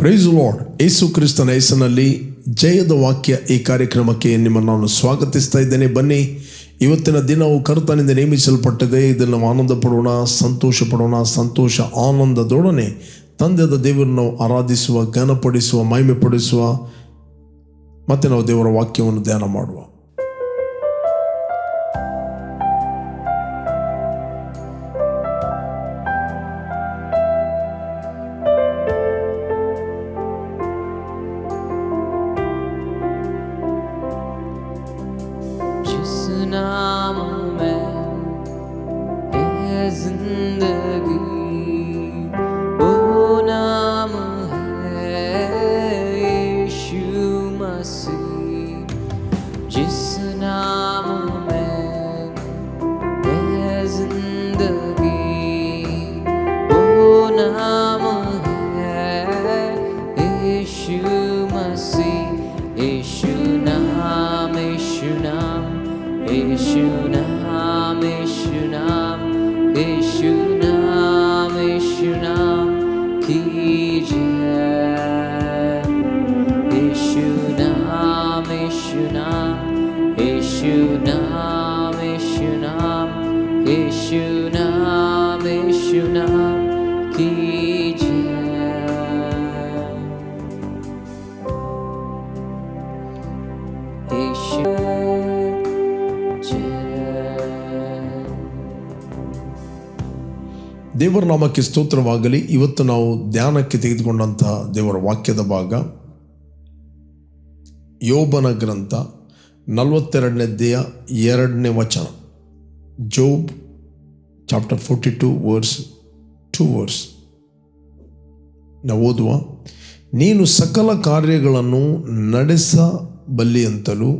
Price lord. ಯೇಸು ಕ್ರಿಸ್ತನ ಹೆಸರಿನಲ್ಲಿ ಜಯದ ವಾಕ್ಯ ಈ ಕಾರ್ಯಕ್ರಮಕ್ಕೆ ನಿಮ್ಮನ್ನು ನಾನು ಸ್ವಾಗತಿಸ್ತಾ ಇದ್ದೇನೆ. ಬನ್ನಿ, ಇವತ್ತಿನ ದಿನವು ಕರ್ತನಿಂದ ನೇಮಿಸಲ್ಪಟ್ಟಿದೆ. ಇದನ್ನು ನಾವು ಆನಂದ ಪಡೋಣ, ಸಂತೋಷ ಪಡೋಣ. ಸಂತೋಷ ಆನಂದದೊಡನೆ ತಂದೆಯಾದ ದೇವರನ್ನು ಆರಾಧಿಸುವ, ಘನಪಡಿಸುವ, ಮಹಿಮೆ ಪಡಿಸುವ, ಮತ್ತು ನಾವು ದೇವರ ವಾಕ್ಯವನ್ನು ಧ್ಯಾನ ಮಾಡುವ. ದೇವರ ನಾಮಕ್ಕೆ ಸ್ತೋತ್ರವಾಗಲಿ. ಇವತ್ತು ನಾವು ಧ್ಯಾನಕ್ಕೆ ತೆಗೆದುಕೊಂಡಂತಹ ದೇವರ ವಾಕ್ಯದ ಭಾಗ ಯೋಬನ ಗ್ರಂಥ 42ನೇ ಅಧ್ಯಾಯ 2ನೇ ವಚನ. ಜೋಬ್ ಚಾಪ್ಟರ್ 42 ವರ್ಸ್ 2. ನಾವು ಓದುವ: ನೀನು ಸಕಲ ಕಾರ್ಯಗಳನ್ನು ನಡೆಸಬಲ್ಲಿಯಂತಲೂ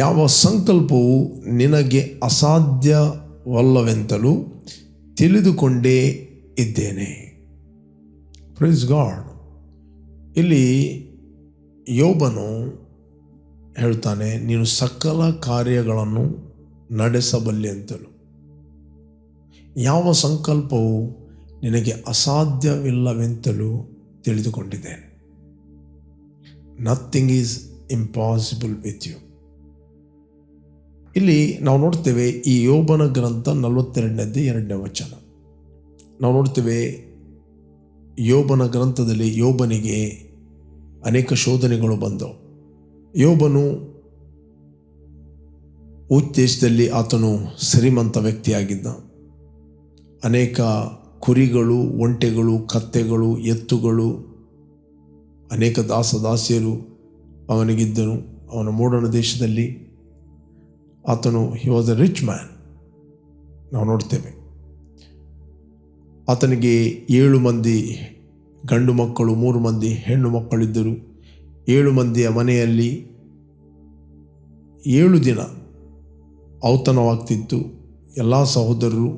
ಯಾವ ಸಂಕಲ್ಪವು ನಿನಗೆ ಅಸಾಧ್ಯವಲ್ಲವೆಂತಲೂ ತಿಳಿದುಕೊಂಡೇ ಇದ್ದೇನೆ. Praise God. ಇಲ್ಲಿ ಯೋಬನು ಹೇಳ್ತಾನೆ, ನೀನು ಸಕಲ ಕಾರ್ಯಗಳನ್ನು ನಡೆಸಬಲ್ಲೆ ಅಂತಲೂ ಯಾವ ಸಂಕಲ್ಪವು ನಿನಗೆ ಅಸಾಧ್ಯವಿಲ್ಲವೆಂತಲೂ ತಿಳಿದುಕೊಂಡಿದ್ದೇನೆ. Nothing is impossible with you. ಇಲ್ಲಿ ನಾವು ನೋಡ್ತೇವೆ, ಈ ಯೋಬನ ಗ್ರಂಥ 42ನೇ ಅಧ್ಯಾಯ 2ನೇ ವಚನ. ನಾವು ನೋಡ್ತೇವೆ, ಯೋಬನ ಗ್ರಂಥದಲ್ಲಿ ಯೋಬನಿಗೆ ಅನೇಕ ಶೋಧನೆಗಳು ಬಂದವು. ಯೋಬನು ದೇಶದಲ್ಲಿ ಆತನು ಶ್ರೀಮಂತ ವ್ಯಕ್ತಿಯಾಗಿದ್ದ. ಅನೇಕ ಕುರಿಗಳು, ಒಂಟೆಗಳು, ಕತ್ತೆಗಳು, ಎತ್ತುಗಳು, ಅನೇಕ ದಾಸದಾಸಿಯರು ಅವನಿಗಿದ್ದನು. ಅವನ ಮೂಡಣ ದೇಶದಲ್ಲಿ ಆತನು he was A rich man. ನಾವು ನೋಡ್ತೇವೆ, ಆತನಿಗೆ 7 ಮಂದಿ ಗಂಡು ಮಕ್ಕಳು, 3 ಮಂದಿ ಹೆಣ್ಣು ಮಕ್ಕಳಿದ್ದರು. 7 ಮಂದಿಯ ಮನೆಯಲ್ಲಿ 7 ದಿನ ಔತಣವಾಗ್ತಿತ್ತು. ಎಲ್ಲ ಸಹೋದರರು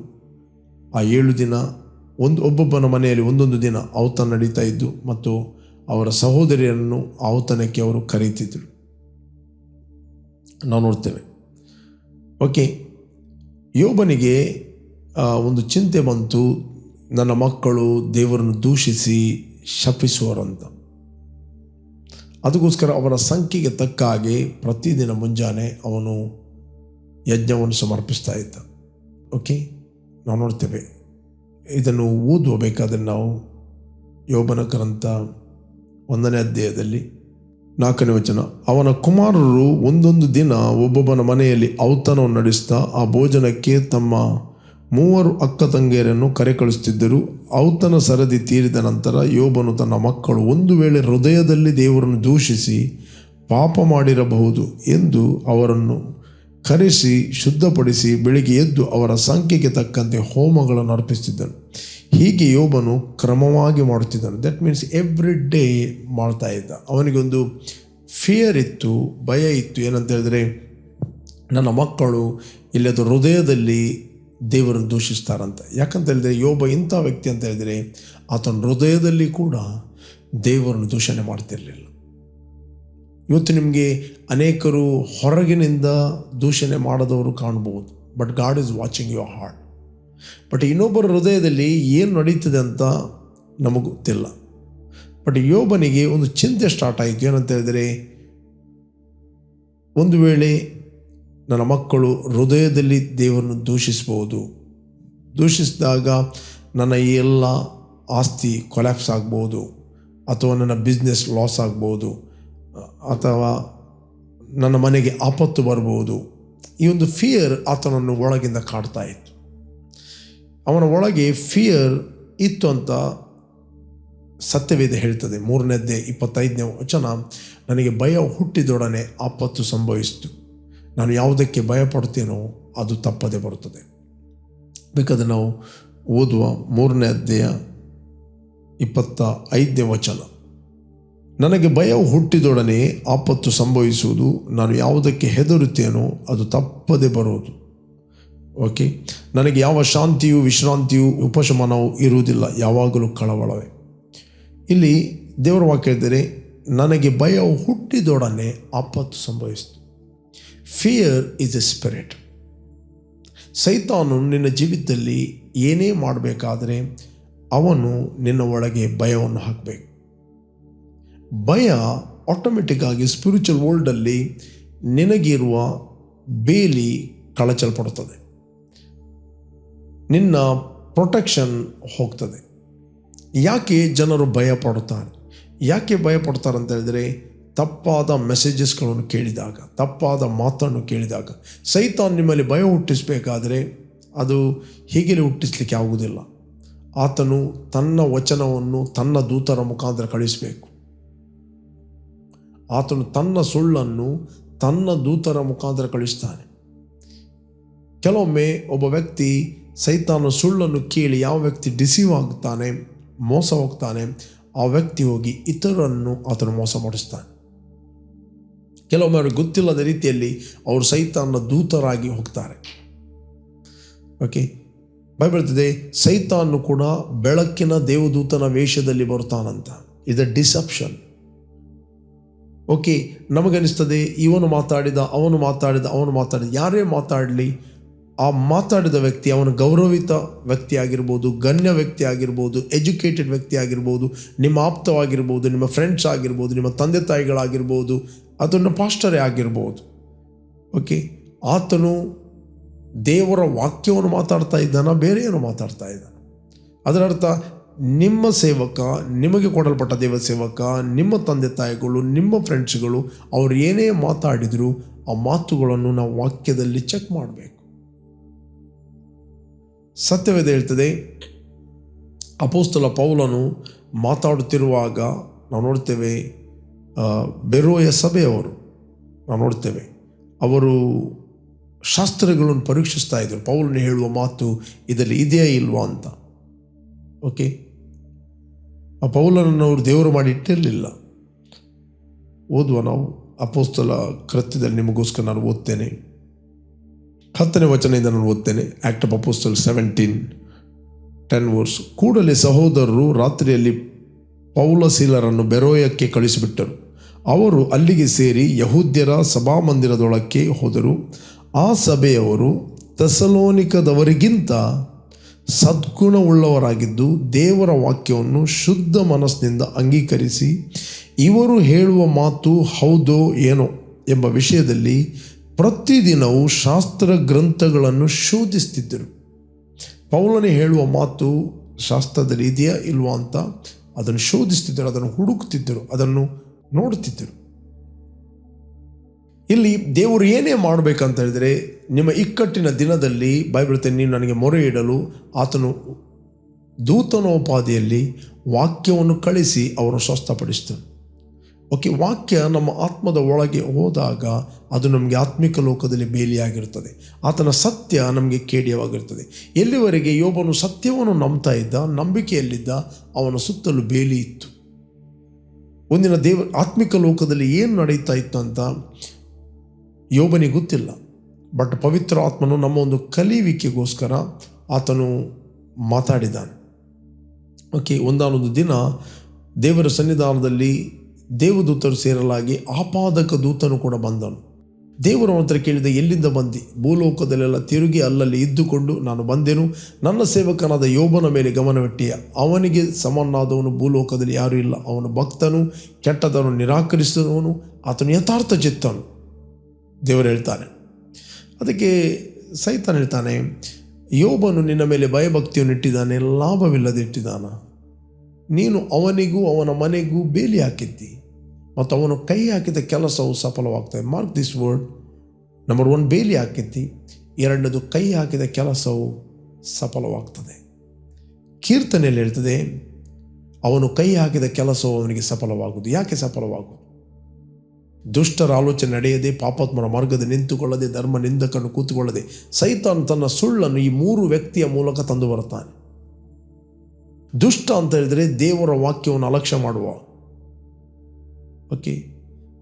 ಆ 7 ದಿನ ಒಬ್ಬೊಬ್ಬನ ಮನೆಯಲ್ಲಿ ಒಂದೊಂದು ದಿನ ಔತಣ ನಡೀತಾ ಇದ್ದು, ಮತ್ತು ಅವರ ಸಹೋದರಿಯರನ್ನು ಔತಣಕ್ಕೆ ಅವರು ಕರೀತಿದ್ದರು. ನಾವು ನೋಡ್ತೇವೆ. ಓಕೆ, ಯೋಬನಿಗೆ ಒಂದು ಚಿಂತೆ ಬಂತು, ನನ್ನ ಮಕ್ಕಳು ದೇವರನ್ನು ದೂಷಿಸಿ ಶಪಿಸುವರಂತ. ಅದಕ್ಕೋಸ್ಕರ ಅವರ ಸಂಖ್ಯೆಗೆ ತಕ್ಕ ಹಾಗೆ ಪ್ರತಿದಿನ ಮುಂಜಾನೆ ಅವನು ಯಜ್ಞವನ್ನು ಸಮರ್ಪಿಸ್ತಾ ಇದ್ದ. ಓಕೆ, ನಾವು ನೋಡ್ತೇವೆ. ಇದನ್ನು ಓದಬೇಕಾದ್ರೆ ನಾವು ಯೋಬನ ಗ್ರಂಥ 1ನೇ ಅಧ್ಯಾಯದಲ್ಲಿ 4ನೇ ವಚನ. ಅವನ ಕುಮಾರರು ಒಂದೊಂದು ದಿನ ಒಬ್ಬೊಬ್ಬನ ಮನೆಯಲ್ಲಿ ಔತಣವನ್ನು ನಡೆಸ್ತಾ ಆ ಭೋಜನಕ್ಕೆ ತಮ್ಮ 3 ಅಕ್ಕ ತಂಗಿಯರನ್ನು ಕರೆ ಕಳಿಸುತ್ತಿದ್ದರು. ಔತಣ ಸರದಿ ತೀರಿದ ನಂತರ ಯೋಬನು ತನ್ನ ಮಕ್ಕಳು ಒಂದು ವೇಳೆ ಹೃದಯದಲ್ಲಿ ದೇವರನ್ನು ದೂಷಿಸಿ ಪಾಪ ಮಾಡಿರಬಹುದು ಎಂದು ಅವರನ್ನು ಕರೆಸಿ ಶುದ್ಧಪಡಿಸಿ ಬೆಳಿಗ್ಗೆ ಎದ್ದು ಅವರ ಸಂಖ್ಯೆಗೆ ತಕ್ಕಂತೆ ಹೋಮಗಳನ್ನು ಅರ್ಪಿಸುತ್ತಿದ್ದನು. ಹೀಗೆ ಯೋಬನು ಕ್ರಮವಾಗಿ ಮಾಡುತ್ತಿದ್ದನು. ದಟ್ ಮೀನ್ಸ್ ಎವ್ರಿ ಡೇ ಮಾಡ್ತಾ ಇದ್ದ. ಅವನಿಗೊಂದು ಫಿಯರ್ ಇತ್ತು, ಭಯ ಇತ್ತು. ಏನಂತ ಹೇಳಿದ್ರೆ, ನನ್ನ ಮಕ್ಕಳು ಇಲ್ಲದ ಹೃದಯದಲ್ಲಿ ದೇವರನ್ನು ದೂಷಿಸ್ತಾರಂತ. ಯಾಕಂತ ಹೇಳಿದ್ರೆ ಯೋಬ ಇಂಥ ವ್ಯಕ್ತಿ ಅಂತ ಹೇಳಿದರೆ ಆತನ ಹೃದಯದಲ್ಲಿ ಕೂಡ ದೇವರನ್ನು ದೂಷಣೆ ಮಾಡ್ತಿರಲಿಲ್ಲ. ಇವತ್ತು ನಿಮಗೆ ಅನೇಕರು ಹೊರಗಿನಿಂದ ದೂಷಣೆ ಮಾಡದವರು ಕಾಣ್ಬೋದು, but god is watching your heart. But ಇನ್ನೊಬ್ಬರ ಹೃದಯದಲ್ಲಿ ಏನು ನಡೀತದೆ ಅಂತ ನಮಗೆ ಗೊತ್ತಿಲ್ಲ. ಬಟ್ ಯೋಬನಿಗೆ ಒಂದು ಚಿಂತೆ ಸ್ಟಾರ್ಟ್ ಆಯಿತು. ಏನಂತ ಹೇಳಿದರೆ, ಒಂದು ವೇಳೆ ನನ್ನ ಮಕ್ಕಳು ಹೃದಯದಲ್ಲಿ ದೇವರನ್ನು ದೂಷಿಸ್ಬೋದು, ದೂಷಿಸಿದಾಗ ನನ್ನ ಈ ಎಲ್ಲ ಆಸ್ತಿ ಕೊಲ್ಯಾಪ್ಸ್ ಆಗ್ಬೋದು, ಅಥವಾ ನನ್ನ ಬಿಸ್ನೆಸ್ ಲಾಸ್ ಆಗ್ಬೋದು, ಅಥವಾ ನನ್ನ ಮನೆಗೆ ಆಪತ್ತು ಬರ್ಬೋದು. ಈ ಒಂದು ಫಿಯರ್ ಆತನನ್ನು ಒಳಗಿಂದ ಕಾಡ್ತಾ ಇತ್ತು. ಅವನ ಒಳಗೆ ಫಿಯರ್ ಇತ್ತು ಅಂತ ಸತ್ಯವೇದ ಹೇಳ್ತದೆ. 3ನೇ 25ನೇ ವಚನ, ನನಗೆ ಭಯ ಹುಟ್ಟಿದೊಡನೆ ಆಪತ್ತು ಸಂಭವಿಸಿತು. ನಾನು ಯಾವುದಕ್ಕೆ ಭಯ ಪಡ್ತೇನೋ ಅದು ತಪ್ಪದೆ ಬರುತ್ತದೆ. ಬೇಕಾದರೆ ನಾವು ಓದುವ 3ನೇ 25ನೇ ವಚನ, ನನಗೆ ಭಯ ಹುಟ್ಟಿದೊಡನೆ ಆಪತ್ತು ಸಂಭವಿಸುವುದು, ನಾನು ಯಾವುದಕ್ಕೆ ಹೆದರುತ್ತೇನೋ ಅದು ತಪ್ಪದೆ ಬರುವುದು. ಓಕೆ, ನನಗೆ ಯಾವ ಶಾಂತಿಯು ವಿಶ್ರಾಂತಿಯು ಉಪಶಮನವೂ ಇರುವುದಿಲ್ಲ, ಯಾವಾಗಲೂ ಕಳವಳವೇ. ಇಲ್ಲಿ ದೇವರ ವಾಕ್ಯ ಹೇಳಿದರೆ, ನನಗೆ ಭಯ ಹುಟ್ಟಿದೊಡನೆ ಆಪತ್ತು ಸಂಭವಿಸಿತು. Fear is a spirit. ಸೈತಾನು ನಿನ್ನ ಜೀವಿತದಲ್ಲಿ ಏನೇ ಮಾಡಬೇಕಾದರೆ ಅವನು ನಿನ್ನ ಒಳಗೆ ಭಯವನ್ನು ಹಾಕಬೇಕು. ಭಯ ಆಟೋಮೆಟಿಕ್ಕಾಗಿ ಸ್ಪಿರಿಚುವಲ್ ವರ್ಲ್ಡಲ್ಲಿ ನಿನಗಿರುವ ಬೇಲಿ ಕಳಚಲ್ಪಡುತ್ತದೆ, ನಿನ್ನ ಪ್ರೊಟೆಕ್ಷನ್ ಹೋಗ್ತದೆ. ಯಾಕೆ ಜನರು ಭಯ ಪಡುತ್ತಾರೆ? ಯಾಕೆ ಭಯ ಪಡ್ತಾರೆ ಅಂತ ಹೇಳಿದರೆ, ತಪ್ಪಾದ ಮೆಸೇಜಸ್ಗಳನ್ನು ಕೇಳಿದಾಗ, ತಪ್ಪಾದ ಮಾತನ್ನು ಕೇಳಿದಾಗ. ಸೈತಾನ್ ನಿಮ್ಮಲ್ಲಿ ಭಯ ಹುಟ್ಟಿಸಬೇಕಾದರೆ ಅದು ಹೀಗೆ ಹುಟ್ಟಿಸ್ಲಿಕ್ಕೆ ಆಗುವುದಿಲ್ಲ. ಆತನು ತನ್ನ ವಚನವನ್ನು ತನ್ನ ದೂತರ ಮುಖಾಂತರ ಕಳಿಸಬೇಕು. ಆತನು ತನ್ನ ಸುಳ್ಳನ್ನು ತನ್ನ ದೂತರ ಮುಖಾಂತರ ಕಳಿಸ್ತಾನೆ. ಕೆಲವೊಮ್ಮೆ ಒಬ್ಬ ವ್ಯಕ್ತಿ ಸೈತಾನ ಸುಳ್ಳನ್ನು ಕೇಳಿ ಯಾವ ವ್ಯಕ್ತಿ ಡಿಸೀವ್ ಆಗ್ತಾನೆ, ಮೋಸ ಹೋಗ್ತಾನೆ, ಆ ವ್ಯಕ್ತಿ ಹೋಗಿ ಇತರರನ್ನು ಆತನು ಮೋಸ ಮಾಡಿಸ್ತಾನೆ. ಕೆಲವೊಮ್ಮೆ ಅವ್ರಿಗೆ ಗೊತ್ತಿಲ್ಲದ ರೀತಿಯಲ್ಲಿ ಅವರು ಸೈತಾನ ದೂತರಾಗಿ ಹೋಗ್ತಾರೆ. ಓಕೆ, ಬೈಬಲ್ ಹೇಳ್ತದೆ, ಸೈತಾನು ಕೂಡ ಬೆಳಕಿನ ದೇವದೂತನ ವೇಷದಲ್ಲಿ ಬರ್ತಾನಂತ. ಇದು ಡಿಸೆಪ್ಷನ್. ಓಕೆ, ನಮಗನಿಸ್ತದೆ ಇವನು ಮಾತಾಡಿದ, ಅವನು ಮಾತಾಡಿದ, ಯಾರೇ ಮಾತಾಡಲಿ, ಆ ಮಾತಾಡಿದ ವ್ಯಕ್ತಿ ಅವನು ಗೌರವಿತ ವ್ಯಕ್ತಿ ಆಗಿರ್ಬೋದು, ಗಣ್ಯ ವ್ಯಕ್ತಿ ಆಗಿರ್ಬೋದು, ಎಜುಕೇಟೆಡ್ ವ್ಯಕ್ತಿ ಆಗಿರ್ಬೋದು, ನಿಮ್ಮ ಆಪ್ತವಾಗಿರ್ಬೋದು, ನಿಮ್ಮ ಫ್ರೆಂಡ್ಸ್ ಆಗಿರ್ಬೋದು, ನಿಮ್ಮ ತಂದೆ ತಾಯಿಗಳಾಗಿರ್ಬೋದು, ಅದನ್ನು ಪಾಸ್ಟರೇ ಆಗಿರ್ಬೋದು. ಓಕೆ, ಆತನು ದೇವರ ವಾಕ್ಯವನ್ನು ಮಾತಾಡ್ತಾ ಇದ್ದಾನ, ಬೇರೆ ಏನೋ ಮಾತಾಡ್ತಾ ಇದ್ದಾನೆ. ಅದರರ್ಥ ನಿಮ್ಮ ಸೇವಕ, ನಿಮಗೆ ಕೊಡಲ್ಪಟ್ಟ ದೇವ ಸೇವಕ, ನಿಮ್ಮ ತಂದೆ ತಾಯಿಗಳು, ನಿಮ್ಮ ಫ್ರೆಂಡ್ಸ್ಗಳು, ಅವರು ಏನೇ ಮಾತಾಡಿದರೂ ಆ ಮಾತುಗಳನ್ನು ನಾವು ವಾಕ್ಯದಲ್ಲಿ ಚೆಕ್ ಮಾಡಬೇಕು. ಸತ್ಯವೇದ ಹೇಳ್ತದೆ, ಅಪೊಸ್ತಲ ಪೌಲನು ಮಾತಾಡುತ್ತಿರುವಾಗ ನಾವು ನೋಡ್ತೇವೆ, ಬೆರೋಯ ಸಭೆಯವರು ನಾವು ನೋಡ್ತೇವೆ, ಅವರು ಶಾಸ್ತ್ರಗಳನ್ನು ಪರೀಕ್ಷಿಸ್ತಾ ಇದ್ದರು. ಪೌಲನು ಹೇಳುವ ಮಾತು ಇದರಲ್ಲಿ ಇದೆಯಾ ಇಲ್ವಾ ಅಂತ. ಓಕೆ, ಆ ಪೌಲನನ್ನು ಅವರು ದೇವರು ಮಾಡಿ ಇಟ್ಟಿರಲಿಲ್ಲ. ಓದುವ ನಾವು ಅಪೊಸ್ತಲ ಕೃತ್ಯದಲ್ಲಿ ನಿಮಗೋಸ್ಕರ ನಾನು ಓದ್ತೇನೆ. 10ನೇ ವಚನದಿಂದ ನಾನು ಓದ್ತೇನೆ. Act of apostle 17:10 verse. ಕೂಡಲೇ ಸಹೋದರರು ರಾತ್ರಿಯಲ್ಲಿ ಪೌಲ ಸೀಲರನ್ನು ಬೆರೋಯಕ್ಕೆ ಕಳಿಸಿಬಿಟ್ಟರು. ಅವರು ಅಲ್ಲಿಗೆ ಸೇರಿ ಯಹೂದ್ಯರ ಸಭಾಮಂದಿರದೊಳಕ್ಕೆ ಹೋದರು. ಆ ಸಭೆಯವರು ಥೆಸಲೋನಿಕದವರಿಗಿಂತ ಸದ್ಗುಣವುಳ್ಳವರಾಗಿದ್ದು ದೇವರ ವಾಕ್ಯವನ್ನು ಶುದ್ಧ ಮನಸ್ಸಿನಿಂದ ಅಂಗೀಕರಿಸಿ, ಇವರು ಹೇಳುವ ಮಾತು ಹೌದೋ ಏನೋ ಎಂಬ ವಿಷಯದಲ್ಲಿ ಪ್ರತಿದಿನವೂ ಶಾಸ್ತ್ರ ಗ್ರಂಥಗಳನ್ನು ಶೋಧಿಸ್ತಿದ್ದರು. ಪೌಲನೇ ಹೇಳುವ ಮಾತು ಶಾಸ್ತ್ರದಲ್ಲಿ ಇದೆಯಾ ಇಲ್ವಾ ಅಂತ ಅದನ್ನು ಶೋಧಿಸ್ತಿದ್ದರು, ಅದನ್ನು ಹುಡುಕ್ತಿದ್ದರು, ಅದನ್ನು ನೋಡ್ತಿದ್ದರು. ಇಲ್ಲಿ ದೇವರು ಏನೇ ಮಾಡಬೇಕಂತ ಹೇಳಿದರೆ, ನಿಮ್ಮ ಇಕ್ಕಟ್ಟಿನ ದಿನದಲ್ಲಿ ಬೈಬಲ್ ನೀವು ನನಗೆ ಮೊರೆ ಇಡಲು ಆತನು ದೂತನೋಪಾದಿಯಲ್ಲಿ ವಾಕ್ಯವನ್ನು ಕಳಿಸಿ ಅವರನ್ನು ಸ್ವಸ್ಥಪಡಿಸ್ತಾನೆ. ಓಕೆ, ವಾಕ್ಯ ನಮ್ಮ ಆತ್ಮದ ಒಳಗೆ ಹೋದಾಗ ಅದು ನಮಗೆ ಆತ್ಮಿಕ ಲೋಕದಲ್ಲಿ ಬೇಲಿಯಾಗಿರುತ್ತದೆ. ಆತನ ಸತ್ಯ ನಮಗೆ ಕೇಡಿಯವಾಗಿರ್ತದೆ. ಎಲ್ಲಿವರೆಗೆ ಯೋಬನು ಸತ್ಯವನ್ನು ನಂಬ್ತಾ ಇದ್ದ, ನಂಬಿಕೆಯಲ್ಲಿದ್ದ, ಅವನ ಸುತ್ತಲೂ ಬೇಲಿ ಇತ್ತು. ಒಂದಿನ ಆತ್ಮಿಕ ಲೋಕದಲ್ಲಿ ಏನು ನಡೀತಾ ಇತ್ತು ಅಂತ ಯೋಬನಿಗೆ ಗೊತ್ತಿಲ್ಲ. ಬಟ್ ಪವಿತ್ರ ಆತ್ಮನು ನಮ್ಮ ಒಂದು ಕಲಿಯುವಿಕೆಗೋಸ್ಕರ ಆತನು ಮಾತಾಡಿದ್ದಾನೆ. ಓಕೆ, ಒಂದಾನೊಂದು ದಿನ ದೇವರ ಸನ್ನಿಧಾನದಲ್ಲಿ ದೇವದೂತರು ಸೇರಲಾಗಿ ಆಪಾದಕ ದೂತನು ಕೂಡ ಬಂದನು. ದೇವರು ಅವನ ಹತ್ರ ಕೇಳಿದ, ಎಲ್ಲಿಂದ ಬಂದಿ? ಭೂಲೋಕದಲ್ಲೆಲ್ಲ ತಿರುಗಿ ಅಲ್ಲಲ್ಲಿ ಇದ್ದುಕೊಂಡು ನಾನು ಬಂದೆನು. ನನ್ನ ಸೇವಕನಾದ ಯೋಬನ ಮೇಲೆ ಗಮನವಿಟ್ಟೆಯ. ಅವನಿಗೆ ಸಮನಾದವನು ಭೂಲೋಕದಲ್ಲಿ ಯಾರೂ ಇಲ್ಲ. ಅವನು ಭಕ್ತನು, ಕೆಟ್ಟದನ್ನು ನಿರಾಕರಿಸಿದವನು, ಆತನು ಯಥಾರ್ಥ ಚಿತ್ತನು. ದೇವರು ಹೇಳ್ತಾನೆ. ಅದಕ್ಕೆ ಸೈತಾನ ಹೇಳ್ತಾನೆ, ಯೋಬನು ನಿನ್ನ ಮೇಲೆ ಭಯಭಕ್ತಿಯನ್ನು ಇಟ್ಟಿದ್ದಾನೆ, ಲಾಭವಿಲ್ಲದೆ ಇಟ್ಟಿದ್ದಾನ. ನೀನು ಅವನಿಗೂ ಅವನ ಮನೆಗೂ ಬೇಲಿ ಹಾಕಿದ್ದಿ ಮತ್ತು ಅವನು ಕೈ ಹಾಕಿದ ಕೆಲಸವು ಸಫಲವಾಗ್ತದೆ. Mark this word. ನಂಬರ್ 1, ಬೇಲಿ ಹಾಕಿದ್ದಿ. 2ನೇದು, ಕೈ ಹಾಕಿದ ಕೆಲಸವು ಸಫಲವಾಗ್ತದೆ. ಕೀರ್ತನೆಯಲ್ಲಿ ಹೇಳ್ತದೆ, ಅವನು ಕೈ ಹಾಕಿದ ಕೆಲಸವು ಅವನಿಗೆ ಸಫಲವಾಗುವುದು. ಯಾಕೆ ಸಫಲವಾಗುವುದು? ದುಷ್ಟರ ಆಲೋಚನೆ ನಡೆಯದೆ, ಪಾಪಾತ್ಮನ ಮಾರ್ಗದಲ್ಲಿ ನಿಂತುಕೊಳ್ಳದೆ, ಧರ್ಮ ನಿಂದಕನ್ನು ಕೂತುಕೊಳ್ಳದೆ, ಸೈತಾನ್ ತನ್ನ ಸುಳ್ಳನ್ನು ಈ 3 ವ್ಯಕ್ತಿಯ ಮೂಲಕ ತಂದು ಬರುತ್ತಾನೆ. ದುಷ್ಟ ಅಂತ ಹೇಳಿದರೆ ದೇವರ ವಾಕ್ಯವನ್ನು ಅಲಕ್ಷ್ಯ ಮಾಡುವ. ಓಕೆ.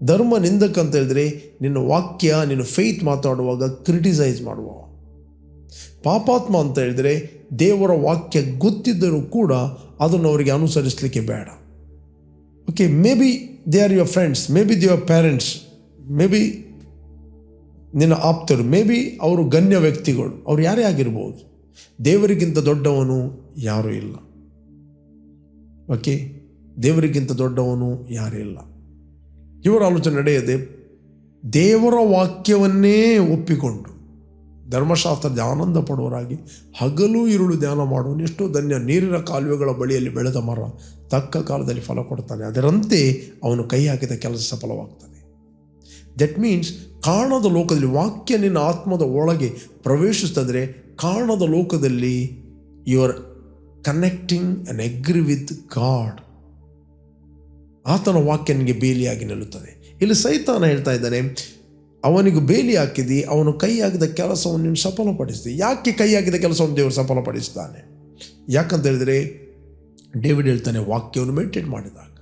ಧರ್ಮ ನಿಂದಕ ಅಂತ ಹೇಳಿದರೆ ನಿನ್ನ ವಾಕ್ಯ, ನಿನ್ನ ಫೇತ್ ಮಾತಾಡುವಾಗ ಕ್ರಿಟಿಸೈಸ್ ಮಾಡುವ. ಪಾಪಾತ್ಮ ಅಂತ ಹೇಳಿದರೆ ದೇವರ ವಾಕ್ಯ ಗೊತ್ತಿದ್ದರೂ ಕೂಡ ಅದನ್ನು ಅವರಿಗೆ ಅನುಸರಿಸಲಿಕ್ಕೆ ಬೇಡ. Okay. May be they are your friends, may be they your parents, may be ನಿನ್ನ ಆಪ್ತರು, ಮೇ ಬಿ ಅವರು ಗಣ್ಯ ವ್ಯಕ್ತಿಗಳು, ಅವ್ರು ಯಾರೇ ಆಗಿರ್ಬೋದು. ದೇವರಿಗಿಂತ ದೊಡ್ಡವನು ಯಾರೂ ಇಲ್ಲ. ಓಕೆ. ದೇವರಿಗಿಂತ ದೊಡ್ಡವನು ಯಾರೂ ಇಲ್ಲ. ಇವರ ಆಲೋಚನೆ ನಡೆಯದೆ ದೇವರ ವಾಕ್ಯವನ್ನೇ ಒಪ್ಪಿಕೊಂಡು ಧರ್ಮಶಾಸ್ತ್ರದ ಆನಂದ ಪಡುವರಾಗಿ ಹಗಲು ಇರುಳು ಧ್ಯಾನ ಮಾಡುವನು ಎಷ್ಟೋ ಧನ್ಯ. ನೀರಿನ ಕಾಲುವೆಗಳ ಬಳಿಯಲ್ಲಿ ಬೆಳೆದ ಮರ ತಕ್ಕ ಕಾಲದಲ್ಲಿ ಫಲ ಕೊಡ್ತಾನೆ. ಅದರಂತೆ ಅವನು ಕೈ ಹಾಕಿದ ಕೆಲಸ ಸಫಲವಾಗ್ತದೆ. ದಟ್ ಮೀನ್ಸ್ ಕಾಣದ ಲೋಕದಲ್ಲಿ ವಾಕ್ಯ ನಿನ್ನ ಆತ್ಮದ ಒಳಗೆ ಪ್ರವೇಶಿಸ್ತಂದರೆ ಕಾಣದ ಲೋಕದಲ್ಲಿ you are connecting and agree with God. ಆತನ ವಾಕ್ಯ ನಿನಗೆ ಬೇಲಿಯಾಗಿ ನಿಲ್ಲುತ್ತದೆ. ಇಲ್ಲಿ ಸೈತಾನ ಹೇಳ್ತಾ ಇದ್ದಾನೆ, ಅವನಿಗೆ ಬೇಲಿ ಹಾಕಿದಿ, ಅವನು ಕೈ ಹಾಕಿದ ಕೆಲಸವನ್ನು ನೀನು ಸಫಲಪಡಿಸಿದೆ. ಯಾಕೆ ಕೈ ಹಾಕಿದ ಕೆಲಸವನ್ನು ದೇವರು ಸಫಲಪಡಿಸ್ತಾನೆ? ಯಾಕಂತ ಹೇಳಿದರೆ ಡೇವಿಡ್ ಹೇಳ್ತಾನೆ, ವಾಕ್ಯವನ್ನು ಮೆಡಿಟೇಟ್ ಮಾಡಿದಾಗ,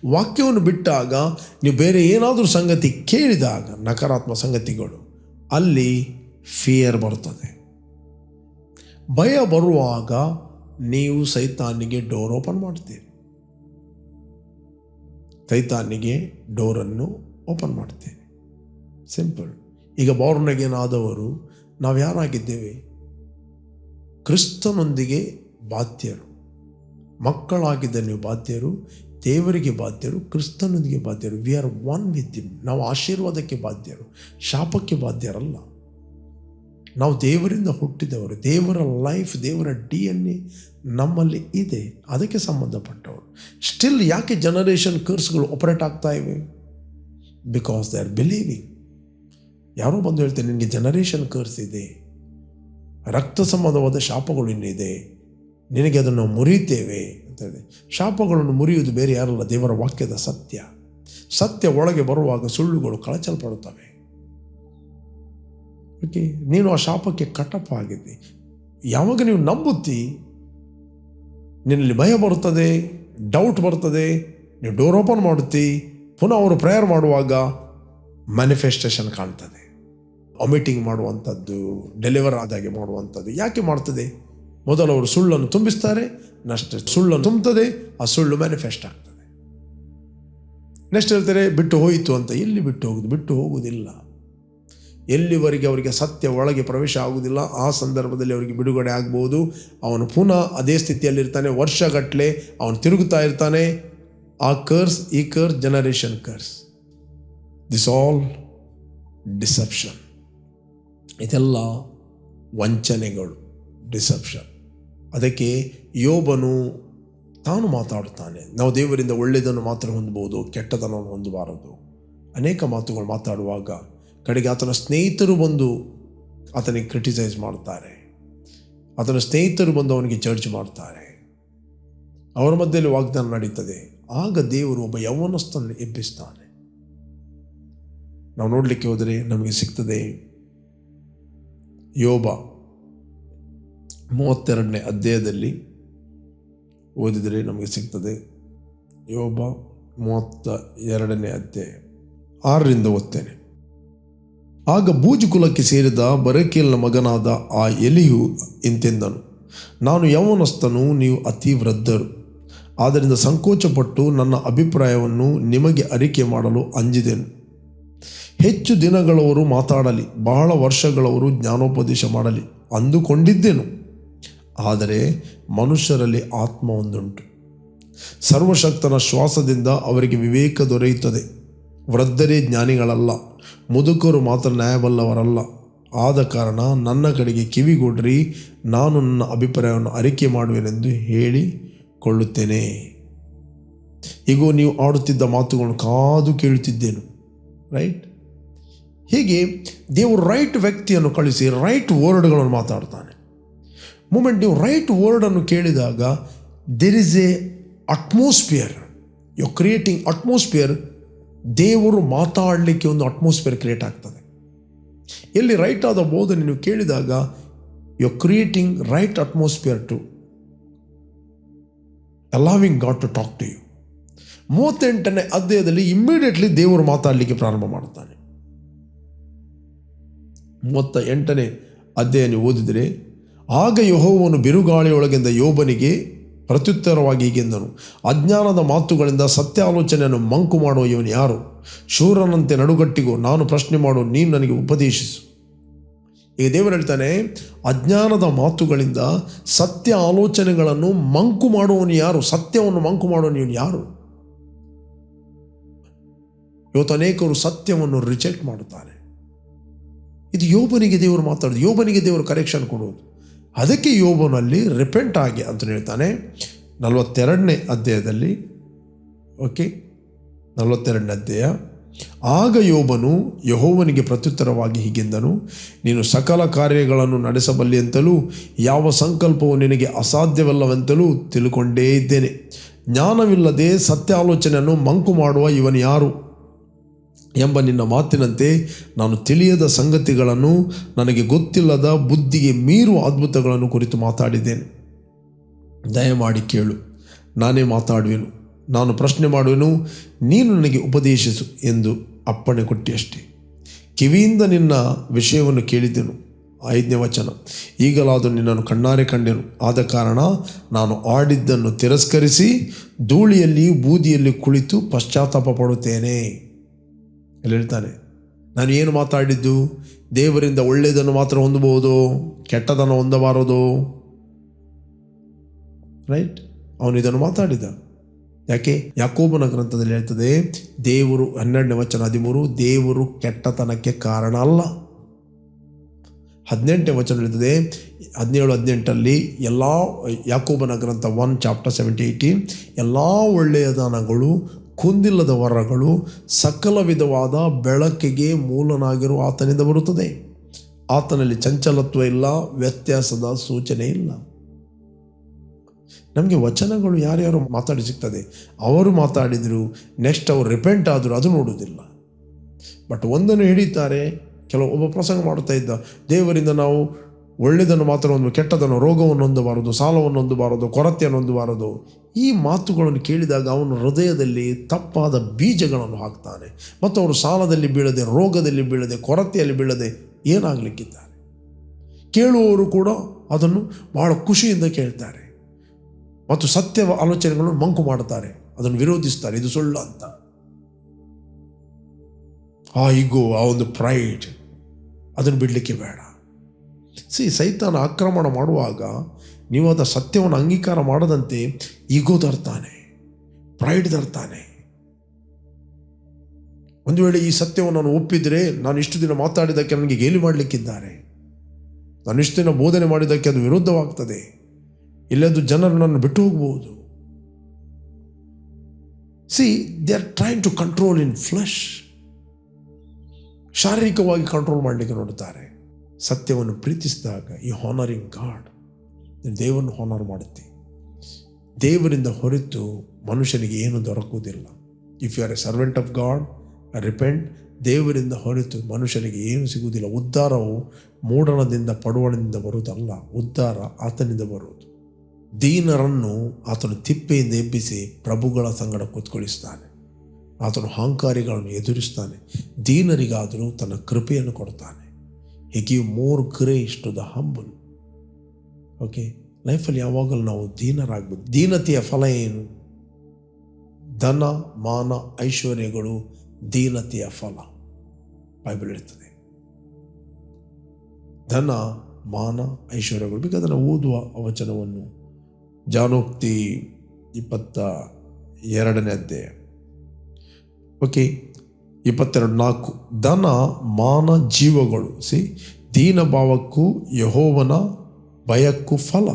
ವಾಕ್ಯವನ್ನು ಬಿಟ್ಟಾಗ, ನೀವು ಬೇರೆ ಏನಾದರೂ ಸಂಗತಿ ಕೇಳಿದಾಗ, ನಕಾರಾತ್ಮಕ ಸಂಗತಿಗಳು, ಅಲ್ಲಿ ಫಿಯರ್ ಬರ್ತದೆ. ಭಯ ಬರುವಾಗ ನೀವು ಸೈತಾನಿಗೆ ಡೋರ್ ಓಪನ್ ಮಾಡ್ತೀರಿ. ಸೈತಾನಿಗೆ ಡೋರನ್ನು ಓಪನ್ ಮಾಡ್ತೇವೆ. ಸಿಂಪಲ್. ಈಗ ಬಾರ್ನ್ ಅಗೇನ್ ಆದವರು ನಾವು ಯಾರಾಗಿದ್ದೇವೆ? ಕ್ರಿಸ್ತನೊಂದಿಗೆ ಬಾಧ್ಯರು. ಮಕ್ಕಳಾಗಿದ್ದ ನೀವು ಬಾಧ್ಯರು, ದೇವರಿಗೆ ಬಾಧ್ಯರು, ಕ್ರಿಸ್ತನೊಂದಿಗೆ ಬಾಧ್ಯರು. We are one with him. ನಾವು ಆಶೀರ್ವಾದಕ್ಕೆ ಬಾಧ್ಯರು, ಶಾಪಕ್ಕೆ ಬಾಧ್ಯರಲ್ಲ. ನಾವು ದೇವರಿಂದ ಹುಟ್ಟಿದವರು. ದೇವರ ಲೈಫ್, ದೇವರ DNA ನಮ್ಮಲ್ಲಿ ಇದೆ, ಅದಕ್ಕೆ ಸಂಬಂಧಪಟ್ಟವರು. ಸ್ಟಿಲ್ ಯಾಕೆ ಜನರೇಷನ್ ಕರ್ಸ್ಗಳು ಆಪರೇಟ್ ಆಗ್ತಾ ಇವೆ? Because they are believing. ಯಾರೋ ಬಂದು ಹೇಳ್ತಾರೆ, ನಿನಗೆ ಜನರೇಷನ್ ಕರ್ಸ್ ಇದೆ, ರಕ್ತ ಸಂಬಂಧವಾದ ಶಾಪಗಳು ಇನ್ನಿದೆ, ನಿನಗೆ ಅದನ್ನು ಮುರಿಯುತ್ತೇವೆ ಅಂತ ಹೇಳಿದೆ. ಶಾಪಗಳನ್ನು ಮುರಿಯುವುದು ಬೇರೆ ಯಾರಲ್ಲ, ದೇವರ ವಾಕ್ಯದ ಸತ್ಯ. ಸತ್ಯ ಒಳಗೆ ಬರುವಾಗ ಸುಳ್ಳುಗಳು ಕಳಚಲ್ಪಡುತ್ತವೆ. ಓಕೆ. ನೀನು ಆ ಶಾಪಕ್ಕೆ ಕಟ್ಟಪ್ಪ ಆಗಿದ್ದಿ. ಯಾವಾಗ ನೀವು ನಂಬುತ್ತಿ, ನಿನ್ನಲ್ಲಿ ಭಯ ಬರುತ್ತದೆ, ಡೌಟ್ ಬರ್ತದೆ, ನೀವು ಡೋರ್ ಓಪನ್ ಮಾಡುತ್ತಿ, ಪುನಃ ಅವರು ಪ್ರೇಯರ್ ಮಾಡುವಾಗ ಮ್ಯಾನಿಫೆಸ್ಟೇಷನ್ ಕಾಣ್ತದೆ. ವಾಮಿಟಿಂಗ್ ಮಾಡುವಂಥದ್ದು, ಡೆಲಿವರ್ ಆದಾಗೆ ಮಾಡುವಂಥದ್ದು. ಯಾಕೆ ಮಾಡ್ತದೆ? ಮೊದಲು ಅವರು ಸುಳ್ಳನ್ನು ತುಂಬಿಸ್ತಾರೆ, ನೆಕ್ಸ್ಟ್ ಸುಳ್ಳನ್ನು ತುಂಬುತ್ತದೆ, ಆ ಸುಳ್ಳು ಮ್ಯಾನಿಫೆಸ್ಟ್ ಆಗ್ತದೆ. ನೆಕ್ಸ್ಟ್ ಹೇಳ್ತಾರೆ ಬಿಟ್ಟು ಹೋಯಿತು ಅಂತ. ಎಲ್ಲಿ ಬಿಟ್ಟು ಹೋಗುದು? ಬಿಟ್ಟು ಹೋಗುವುದಿಲ್ಲ. ಎಲ್ಲಿವರೆಗೆ ಅವರಿಗೆ ಸತ್ಯ ಒಳಗೆ ಪ್ರವೇಶ ಆಗುವುದಿಲ್ಲ, ಆ ಸಂದರ್ಭದಲ್ಲಿ ಅವರಿಗೆ ಬಿಡುಗಡೆ ಆಗ್ಬೋದು. ಅವನು ಪುನಃ ಅದೇ ಸ್ಥಿತಿಯಲ್ಲಿರ್ತಾನೆ, ವರ್ಷಗಟ್ಟಲೆ ಅವನು ತಿರುಗುತ್ತಾ ಇರ್ತಾನೆ. ಆ ಕರ್ಸ್, ಈ curse, generation curse. This all deception. ಇದೆಲ್ಲ ವಂಚನೆಗಳು, ಡಿಸೆಪ್ಷನ್. ಅದಕ್ಕೆ ಯೋಬನು ತಾನು ಮಾತಾಡುತ್ತಾನೆ, ನಾವು ದೇವರಿಂದ ಒಳ್ಳೆಯದನ್ನು ಮಾತ್ರ ಹೊಂದಬಹುದು, ಕೆಟ್ಟದನ್ನು ಹೊಂದಬಾರದು. ಅನೇಕ ಮಾತುಗಳು ಮಾತಾಡುವಾಗ ಕಡೆಗೆ ಆತನ ಸ್ನೇಹಿತರು ಬಂದು ಆತನಿಗೆ ಕ್ರಿಟಿಸೈಸ್ ಮಾಡ್ತಾರೆ. ಆತನ ಸ್ನೇಹಿತರು ಬಂದು ಅವನಿಗೆ ಜಡ್ಜ್ ಮಾಡ್ತಾರೆ. ಅವರ ಮಧ್ಯದಲ್ಲಿ ವಾಗ್ದಾನ ನಡೀತದೆ. ಆಗ ದೇವರು ಒಬ್ಬ ಯೌವನಸ್ಥನನ್ನು ಎಬ್ಬಿಸ್ತಾನೆ. ನಾವು ನೋಡಲಿಕ್ಕೆ ಹೋದರೆ ನಮಗೆ ಸಿಗ್ತದೆ. ಯೋಬ 32ನೇ ಅಧ್ಯಾಯದಲ್ಲಿ ಓದಿದರೆ ನಮಗೆ ಸಿಗ್ತದೆ. ಯೋಬ 32ನೇ ಅಧ್ಯಾಯ 6ರಿಂದ ಓದ್ತೇನೆ. ಆಗ ಬೂಜು ಕುಲಕ್ಕೆ ಸೇರಿದ ಬರಕೇಲನ ಮಗನಾದ ಆ ಎಲಿಯು ಇಂತೆಂದನು, ನಾನು ಯೌವನಸ್ಥನು, ನೀವು ಅತಿ ವೃದ್ಧರು. ಆದ್ದರಿಂದ ಸಂಕೋಚಪಟ್ಟು ನನ್ನ ಅಭಿಪ್ರಾಯವನ್ನು ನಿಮಗೆ ಅರಿಕೆ ಮಾಡಲು ಅಂಜಿದೆನು. ಹೆಚ್ಚು ದಿನಗಳವರು ಮಾತಾಡಲಿ, ಬಹಳ ವರ್ಷಗಳವರು ಜ್ಞಾನೋಪದೇಶ ಮಾಡಲಿ ಅಂದುಕೊಂಡಿದ್ದೆನು. ಆದರೆ ಮನುಷ್ಯರಲ್ಲಿ ಆತ್ಮ ಒಂದುಂಟು, ಸರ್ವಶಕ್ತನ ಶ್ವಾಸದಿಂದ ಅವರಿಗೆ ವಿವೇಕ ದೊರೆಯುತ್ತದೆ. ವೃದ್ಧರೇ ಜ್ಞಾನಿಗಳಲ್ಲ, ಮುದುಕರು ಮಾತ್ರ ನ್ಯಾಯಬಲ್ಲವರಲ್ಲ. ಆದ ಕಾರಣ ನನ್ನ ಕಡೆಗೆ ಕಿವಿಗೊಡ್ರಿ, ನಾನು ನನ್ನ ಅಭಿಪ್ರಾಯವನ್ನು ಅರಿಕೆ ಮಾಡುವೆನೆಂದು ಹೇಳಿಕೊಳ್ಳುತ್ತೇನೆ. ಈಗ ನೀವು ಆಡುತ್ತಿದ್ದ ಮಾತುಗಳನ್ನು ಕಾದು ಕೇಳುತ್ತಿದ್ದೇನು. ರೈಟ್? ಹೀಗೆ ದೇವರು ರೈಟ್ ವ್ಯಕ್ತಿಯನ್ನು ಕಳಿಸಿ ರೈಟ್ ವರ್ಡ್ಗಳನ್ನು ಮಾತಾಡ್ತಾನೆ. ಮೂಮೆಂಟ್ ನೀವು ರೈಟ್ ವರ್ಡನ್ನು ಕೇಳಿದಾಗ there is a atmosphere, you creating atmosphere. ದೇವರು ಮಾತಾಡಲಿಕ್ಕೆ ಒಂದು ಅಟ್ಮಾಸ್ಫಿಯರ್ ಕ್ರಿಯೇಟ್ ಆಗ್ತದೆ. ಎಲ್ಲಿ ರೈಟ್ ಆದ ಬೋಧನೆ ನೀವು ಕೇಳಿದಾಗ you creating right atmosphere to allowing God to talk to you. 38ನೇ ಅಧ್ಯಾಯದಲ್ಲಿ ಇಮ್ಮಿಡಿಯೇಟ್ಲಿ ದೇವರು ಮಾತಾಡಲಿಕ್ಕೆ ಪ್ರಾರಂಭ ಮಾಡ್ತಾನೆ. 38ನೇ ಅಧ್ಯಾಯ ನೀವು ಓದಿದರೆ, ಆಗ ಯೆಹೋವನು ಬಿರುಗಾಳಿಯೊಳಗಿಂದ ಯೋಬನಿಗೆ ಪ್ರತ್ಯುತ್ತರವಾಗಿ ಹೀಗೆಂದನು, ಅಜ್ಞಾನದ ಮಾತುಗಳಿಂದ ಸತ್ಯ ಆಲೋಚನೆಯನ್ನು ಮಂಕು ಮಾಡುವ ಇವನು ಯಾರು? ಶೂರನಂತೆ ನಡುಗಟ್ಟಿಗೂ, ನಾನು ಪ್ರಶ್ನೆ ಮಾಡು, ನೀನು ನನಗೆ ಉಪದೇಶಿಸು. ಈಗ ದೇವರು ಹೇಳ್ತಾನೆ, ಅಜ್ಞಾನದ ಮಾತುಗಳಿಂದ ಸತ್ಯ ಆಲೋಚನೆಗಳನ್ನು ಮಂಕು ಮಾಡುವವನು ಯಾರು? ಸತ್ಯವನ್ನು ಮಂಕು ಮಾಡುವವನು ಇವನು ಯಾರು? ಇವತ್ತು ಅನೇಕರು ಸತ್ಯವನ್ನು ರಿಜೆಕ್ಟ್ ಮಾಡುತ್ತಾರೆ. ಇದು ಯೋಬನಿಗೆ ದೇವರು ಮಾತಾಡೋದು, ಯೋಬನಿಗೆ ದೇವರು ಕರೆಕ್ಷನ್ ಕೊಡುವುದು. ಅದಕ್ಕೆ ಯೋಬನಲ್ಲಿ ರಿಪೆಂಟ್ ಆಗಿ ಅಂತ ಹೇಳ್ತಾನೆ 42ನೇ ಅಧ್ಯಾಯದಲ್ಲಿ. ಓಕೆ, 42ನೇ ಅಧ್ಯಾಯ. ಆಗ ಯೋಬನು ಯೆಹೋವನಿಗೆ ಪ್ರತ್ಯುತ್ತರವಾಗಿ ಹೀಗೆಂದನು, ನೀನು ಸಕಲ ಕಾರ್ಯಗಳನ್ನು ನಡೆಸಬಲ್ಲಿ ಅಂತಲೂ ಯಾವ ಸಂಕಲ್ಪವು ನಿನಗೆ ಅಸಾಧ್ಯವಲ್ಲವೆಂತಲೂ ತಿಳ್ಕೊಂಡೇ ಇದ್ದೇನೆ. ಜ್ಞಾನವಿಲ್ಲದೆ ಸತ್ಯ ಆಲೋಚನೆಯನ್ನು ಮಂಕು ಮಾಡುವ ಇವನು ಯಾರು ಎಂಬ ನಿನ್ನ ಮಾತಿನಂತೆ ನಾನು ತಿಳಿಯದ ಸಂಗತಿಗಳನ್ನು, ನನಗೆ ಗೊತ್ತಿಲ್ಲದ ಬುದ್ಧಿಗೆ ಮೀರುವ ಅದ್ಭುತಗಳನ್ನು ಕುರಿತು ಮಾತಾಡಿದ್ದೇನೆ. ದಯಮಾಡಿ ಕೇಳು, ನಾನೇ ಮಾತಾಡುವೆನು, ನಾನು ಪ್ರಶ್ನೆ ಮಾಡುವೆನು, ನೀನು ನನಗೆ ಉಪದೇಶಿಸು ಎಂದು ಅಪ್ಪಣೆ ಕೊಟ್ಟಿಯಷ್ಟೇ. ಕಿವಿಯಿಂದ ನಿನ್ನ ವಿಷಯವನ್ನು ಕೇಳಿದ್ದೆನು. 5ನೇ ವಚನ. ಈಗಲಾದರೂ ನಿನ್ನನ್ನು ಕಣ್ಣಾರೆ ಕಂಡೆನು, ಆದ ಕಾರಣ ನಾನು ಆಡಿದ್ದನ್ನು ತಿರಸ್ಕರಿಸಿ ಧೂಳಿಯಲ್ಲಿ ಬೂದಿಯಲ್ಲಿ ಕುಳಿತು ಪಶ್ಚಾತ್ತಾಪ ಪಡುತ್ತೇನೆ. ಅಲ್ಲಿ ಹೇಳ್ತಾನೆ, ನಾನು ಏನು ಮಾತಾಡಿದ್ದು? ದೇವರಿಂದ ಒಳ್ಳೆಯದನ್ನು ಮಾತ್ರ ಹೊಂದಬಹುದು, ಕೆಟ್ಟದನ್ನು ಹೊಂದಬಾರದು. ರೈಟ್? ಅವನು ಇದನ್ನು ಮಾತಾಡಿದ. ಯಾಕೆ? ಯಾಕೋಬನ ಗ್ರಂಥದಲ್ಲಿ ಹೇಳ್ತದೆ, ದೇವರು 12ನೇ ವಚನ 13, ದೇವರು ಕೆಟ್ಟತನಕ್ಕೆ ಕಾರಣ ಅಲ್ಲ. 18ನೇ ವಚನ ಹೇಳ್ತದೆ, 17-18 ಎಲ್ಲ ಯಾಕೋಬನ ಗ್ರಂಥ 1 ಚಾಪ್ಟರ್ 17-18, ಎಲ್ಲ ಒಳ್ಳೆಯ ದಾನಗಳು, ಕುಂದಿಲ್ಲದ ವರಗಳು, ಸಕಲ ವಿಧವಾದ ಬೆಳಕಿಗೆ ಮೂಲನಾಗಿರುವ ಆತನಿಂದ ಬರುತ್ತದೆ. ಆತನಲ್ಲಿ ಚಂಚಲತ್ವ ಇಲ್ಲ, ವ್ಯತ್ಯಾಸದ ಸೂಚನೆ ಇಲ್ಲ. ನಮಗೆ ವಚನಗಳು ಯಾರ್ಯಾರು ಮಾತಾಡಿ ಸಿಗ್ತದೆ, ಅವರು ಮಾತಾಡಿದರು, ನೆಕ್ಸ್ಟ್ ಅವರು ರಿಪೆಂಟ್ ಆದರು, ಅದು ನೋಡುವುದಿಲ್ಲ. ಬಟ್ ಒಂದನ್ನು ಹಿಡಿತಾರೆ. ಒಬ್ಬ ಪ್ರಸಂಗ ಮಾಡ್ತಾ ಇದ್ದ, ದೇವರಿಂದ ನಾವು ಒಳ್ಳೆಯದನ್ನು ಮಾತ್ರ ಒಂದು, ಕೆಟ್ಟದನ್ನು, ರೋಗವನ್ನು ಹೊಂದಬಾರದು, ಸಾಲವನ್ನು ಹೊಂದಬಾರದು, ಕೊರತೆಯನ್ನು ಹೊಂದಬಾರದು. ಈ ಮಾತುಗಳನ್ನು ಕೇಳಿದಾಗ ಅವನ ಹೃದಯದಲ್ಲಿ ತಪ್ಪಾದ ಬೀಜಗಳನ್ನು ಹಾಕ್ತಾನೆ. ಮತ್ತು ಅವರು ಸಾಲದಲ್ಲಿ ಬೀಳದೆ, ರೋಗದಲ್ಲಿ ಬೀಳದೆ, ಕೊರತೆಯಲ್ಲಿ ಬೀಳದೆ ಏನಾಗಲಿಕ್ಕಿದ್ದಾರೆ. ಕೇಳುವವರು ಕೂಡ ಅದನ್ನು ಬಹಳ ಖುಷಿಯಿಂದ ಕೇಳ್ತಾರೆ ಮತ್ತು ಸತ್ಯ ಆಲೋಚನೆಗಳನ್ನು ಮಂಕು ಮಾಡುತ್ತಾರೆ, ಅದನ್ನು ವಿರೋಧಿಸ್ತಾರೆ, ಇದು ಸುಳ್ಳು ಅಂತ. ಆ ಈಗೋ, ಆ ಒಂದು ಪ್ರೈಡ್, ಅದನ್ನು ಬಿಡಲಿಕ್ಕೆ ಬೇಡ. ಸೈತಾನ ಆಕ್ರಮಣ ಮಾಡುವಾಗ ನೀವು ಅದರ ಸತ್ಯವನ್ನು ಅಂಗೀಕಾರ ಮಾಡದಂತೆ ಈಗೋ ತರ್ತಾನೆ, ಪ್ರೈಡ್ ತರ್ತಾನೆ. ಒಂದು ವೇಳೆ ಈ ಸತ್ಯವನ್ನು ನಾನು ಒಪ್ಪಿದರೆ, ನಾನು ಇಷ್ಟು ದಿನ ಮಾತಾಡಿದ್ದಕ್ಕೆ ನನಗೆ ಗೇಲಿ ಮಾಡಲಿಕ್ಕಿದ್ದಾರೆ, ನಾನು ಇಷ್ಟು ದಿನ ಬೋಧನೆ ಮಾಡಿದ್ದಕ್ಕೆ ಅದು ವಿರುದ್ಧವಾಗ್ತದೆ, ಇಲ್ಲದು ಜನರು ನನ್ನ ಬಿಟ್ಟು ಹೋಗ್ಬೋದು. They are trying to control in flesh. ಶಾರೀರಿಕವಾಗಿ ಕಂಟ್ರೋಲ್ ಮಾಡಲಿಕ್ಕೆ ನೋಡುತ್ತಾರೆ. ಸತ್ಯವನ್ನು ಪ್ರೀತಿಸಿದಾಗ ಈ ಹಾನರಿಂಗ್ ಗಾಡ್, ದೇವರನ್ನು ಹಾನರ್ ಮಾಡುತ್ತೆ. ದೇವರಿಂದ ಹೊರತು ಮನುಷ್ಯನಿಗೆ ಏನು ದೊರಕುವುದಿಲ್ಲ. If you are a servant of God, repent. ದೇವರಿಂದ ಹೊರತು ಮನುಷ್ಯನಿಗೆ ಏನು ಸಿಗುವುದಿಲ್ಲ. ಉದ್ಧಾರವು ಮೂಢನದಿಂದ ಪಡುವಣದಿಂದ ಬರುವುದಲ್ಲ, ಉದ್ಧಾರ ಆತನಿಂದ ಬರುವುದು. ದೀನರನ್ನು ಆತನು ತಿಪ್ಪೆಯಿಂದ ಎಬ್ಬಿಸಿ ಪ್ರಭುಗಳ ಸಂಗಡ ಕೂತ್ಕೊಳ್ಳಿಸ್ತಾನೆ. ಆತನು ಅಹಂಕಾರಿಗಳನ್ನು ಎದುರಿಸ್ತಾನೆ, ದೀನರಿಗಾದರೂ ತನ್ನ ಕೃಪೆಯನ್ನು ಕೊಡ್ತಾನೆ. He give more grace to the humble. Okay, ಲೈಫಲ್ಲಿ ಯಾವಾಗಲೂ ನಾವು ದೀನರಾಗಬೇಕು. ದೀನತೆಯ ಫಲ ಏನು? ಧನ, ಮಾನ, ಐಶ್ವರ್ಯಗಳು ದೀನತೆಯ ಫಲ. ಬೈಬಲ್ ಹೇಳ್ತದೆ. ಧನ, ಮಾನ, ಐಶ್ವರ್ಯಗಳು. ಬೇಕಾದ್ರೆ ಅದನ್ನು ಓದುವ ವಚನವನ್ನು ಜಾನೋಕ್ತಿ 22ನೇ ಅಧ್ಯಾಯ, ಓಕೆ, 22:4. ಧನ, ಮಾನ, ಜೀವಗಳು ದೀನ ಭಾವಕ್ಕೂ ಯೆಹೋವನ ಭಯಕ್ಕೂ ಫಲ.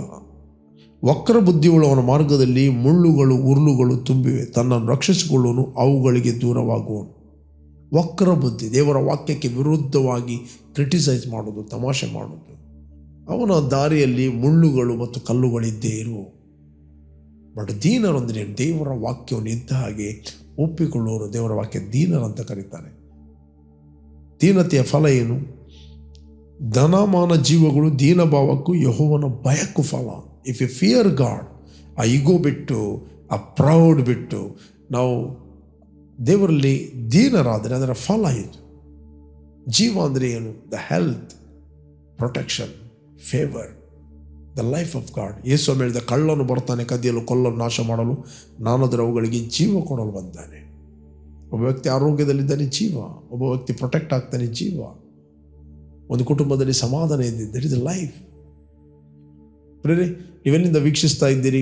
ವಕ್ರ ಬುದ್ಧಿಯುಳ್ಳವನ ಮಾರ್ಗದಲ್ಲಿ ಮುಳ್ಳುಗಳು ಉರುಳುಗಳು ತುಂಬಿವೆ. ತನ್ನನ್ನು ರಕ್ಷಿಸಿಕೊಳ್ಳುವನು ಅವುಗಳಿಗೆ ದೂರವಾಗುವನು. ವಕ್ರ ಬುದ್ಧಿ, ದೇವರ ವಾಕ್ಯಕ್ಕೆ ವಿರುದ್ಧವಾಗಿ ಕ್ರಿಟಿಸೈಸ್ ಮಾಡೋದು, ತಮಾಷೆ ಮಾಡೋದು. ಅವನ ದಾರಿಯಲ್ಲಿ ಮುಳ್ಳುಗಳು ಮತ್ತು ಕಲ್ಲುಗಳಿದ್ದೇ ಇರುವು. ಬಟ್ ದೀನರೊಂದಿಗೆ ದೇವರ ವಾಕ್ಯವನ್ನು ಇದ್ದ ಹಾಗೆ ಒಪ್ಪಿಕೊಳ್ಳುವರು. ದೇವರ ವಾಕ್ಯ ದೀನರಂತ ಕರೀತಾರೆ. ದೀನತೆಯ ಫಲ ಏನು? ಧನ, ಮಾನ, ಜೀವಗಳು ದೀನ ಭಾವಕ್ಕೂ ಯೆಹೋವನ ಭಯಕ್ಕೂ ಫಲ. ಇಫ್ ಯು ಫಿಯರ್ ಗಾಡ್, ಆ ಈಗೋ ಬಿಟ್ಟು, ಆ ಪ್ರೌಡ್ ಬಿಟ್ಟು ನಾವು ದೇವರಲ್ಲಿ ದೀನರಾದರೆ ಅದರ ಫಲ ಇದು. ಜೀವ ಅಂದರೆ ಏನು? The health, protection, favour, the life of God. Yesu ಹೇಳಿದ, ಕಳ್ಳನು ಬರ್ತಾನೆ ಕದಿಯಲು, ಕೊಲ್ಲಲು, ನಾಶ ಮಾಡಲು, ನಾನಾದರೂ ಅವುಗಳಿಗೆ ಜೀವ ಕೊಡಲು ಬಂದಾನೆ. ಒಬ್ಬ ವ್ಯಕ್ತಿ ಆರೋಗ್ಯದಲ್ಲಿದ್ದಾನೆ, ಜೀವ. ಒಬ್ಬ ವ್ಯಕ್ತಿ ಪ್ರೊಟೆಕ್ಟ್ ಆಗ್ತಾನೆ, ಜೀವ. ಒಂದು ಕುಟುಂಬದಲ್ಲಿ ಸಮಾಧಾನ ಇದೆ, ದಟ್ ಇಸ್ ಲೈಫ್. ಪ್ರೇರೆ, ನೀವೆಲ್ಲಿಂದ ವೀಕ್ಷಿಸ್ತಾ ಇದ್ದೀರಿ?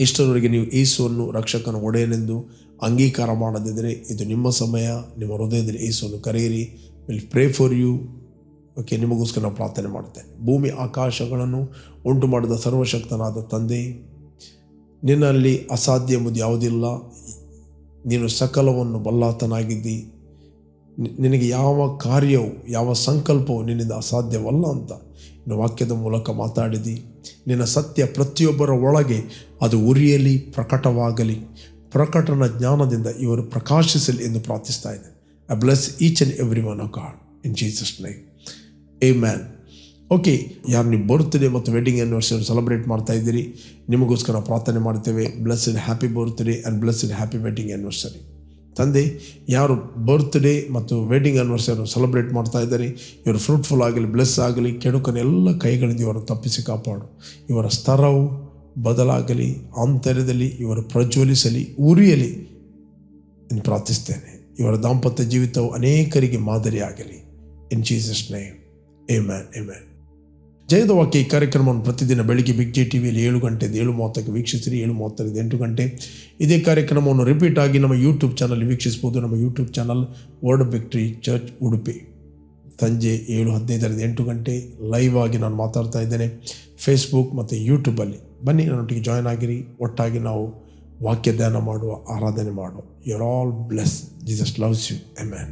ಇಷ್ಟರವರೆಗೆ ನೀವು ಯೇಸುವನ್ನು ರಕ್ಷಕನ ಒಡೆಯನೆಂದು ಅಂಗೀಕಾರ ಮಾಡದಿದ್ದರೆ ಇದು ನಿಮ್ಮ ಸಮಯ. ನಿಮ್ಮ ಹೃದಯದಲ್ಲಿ ಯೇಸುವನ್ನು ಕರೆಯಿರಿ. Will pray for you. Okay, ನಿಮಗೋಸ್ಕರ ನಾನು ಪ್ರಾರ್ಥನೆ ಮಾಡ್ತೇನೆ. ಭೂಮಿ ಆಕಾಶಗಳನ್ನು ಉಂಟು ಮಾಡಿದ ಸರ್ವಶಕ್ತನಾದ ತಂದೆ, ನಿನ್ನಲ್ಲಿ ಅಸಾಧ್ಯ ಎಂಬುದು ಯಾವುದಿಲ್ಲ. ನೀನು ಸಕಲವನ್ನು ಬಲ್ಲಾತನಾಗಿದ್ದಿ. ನಿನಗೆ ಯಾವ ಕಾರ್ಯವು, ಯಾವ ಸಂಕಲ್ಪವು ನಿನ್ನಿಂದ ಅಸಾಧ್ಯವಲ್ಲ ಅಂತ ನಿನ್ನ ವಾಕ್ಯದ ಮೂಲಕ ಮಾತಾಡಿದಿ. ನಿನ್ನ ಸತ್ಯ ಪ್ರತಿಯೊಬ್ಬರ ಒಳಗೆ ಅದು ಉರಿಯಲಿ, ಪ್ರಕಟವಾಗಲಿ. ಪ್ರಕಟನ ಜ್ಞಾನದಿಂದ ಇವರು ಪ್ರಕಾಶಿಸಲಿ ಎಂದು ಪ್ರಾರ್ಥಿಸ್ತಾ ಇದ್ದೇನೆ. I bless each and every one of god in Jesus name, amen. Okay, ಯಾರು ನೀವು ಬರ್ತ್ಡೇ ಮತ್ತು ವೆಡ್ಡಿಂಗ್ ಆ್ಯನಿವರ್ಸರಿ ಸೆಲೆಬ್ರೇಟ್ ಮಾಡ್ತಾ ಇದ್ದೀರಿ, ನಿಮಗೋಸ್ಕರ ಪ್ರಾರ್ಥನೆ ಮಾಡ್ತೇವೆ. Blessed happy birthday and blessed happy wedding anniversary. ತಂದೆ, ಯಾರು ಬರ್ತ್ಡೇ ಮತ್ತು ವೆಡ್ಡಿಂಗ್ ಆ್ಯನಿವರ್ಸರಿ ಸೆಲೆಬ್ರೇಟ್ ಮಾಡ್ತಾ ಇದ್ದಾರೆ, ಇವರು ಫ್ರೂಟ್ಫುಲ್ ಆಗಲಿ, ಬ್ಲೆಸ್ ಆಗಲಿ. ಕೆಡುಕನೆಲ್ಲ ಕೈಗಳಿಂದ ಇವರನ್ನು ತಪ್ಪಿಸಿ ಕಾಪಾಡು. ಇವರ ಸ್ತರವು ಬದಲಾಗಲಿ, ಆಂತರ್ಯದಲ್ಲಿ ಇವರು ಪ್ರಜ್ವಲಿಸಲಿ, ಉರಿಯಲಿ ಎಂದು ಪ್ರಾರ್ಥಿಸ್ತೇನೆ. ಇವರ ದಾಂಪತ್ಯ ಜೀವಿತವು ಅನೇಕರಿಗೆ ಮಾದರಿಯಾಗಲಿ. In Jesus name, amen, amen. ಜಯದ ವಾಕ್ಯ ಈ ಕಾರ್ಯಕ್ರಮವನ್ನು ಪ್ರತಿದಿನ ಬೆಳಿಗ್ಗೆ ಬಿಗ್ ಜೆ ಟಿವಿಯಲ್ಲಿ 7 ಗಂಟೆಯಿಂದ 7:30ಕ್ಕೆ ವೀಕ್ಷಿಸಿರಿ. 7:30ರಿಂದ 8 ಗಂಟೆ ಇದೇ ಕಾರ್ಯಕ್ರಮವನ್ನು ರಿಪೀಟ್ ಆಗಿ ನಮ್ಮ ಯೂಟ್ಯೂಬ್ ಚಾನಲ್ ವೀಕ್ಷಿಸ್ಬೋದು. ನಮ್ಮ YouTube channel word of victory church Udupi. ಸಂಜೆ 7:15ರಿಂದ 8 ಗಂಟೆ ಲೈವ್ ಆಗಿ ನಾನು ಮಾತಾಡ್ತಾ ಇದ್ದೇನೆ ಫೇಸ್ಬುಕ್ ಮತ್ತು ಯೂಟ್ಯೂಬಲ್ಲಿ. ಬನ್ನಿ, ನನ್ನೊಟ್ಟಿಗೆ ಜಾಯ್ನ್ ಆಗಿರಿ. ಒಟ್ಟಾಗಿ ನಾವು ವಾಕ್ಯ ಧ್ಯಾನ ಮಾಡುವ, ಆರಾಧನೆ ಮಾಡುವ. You are all bless. Jesus loves you. Amen.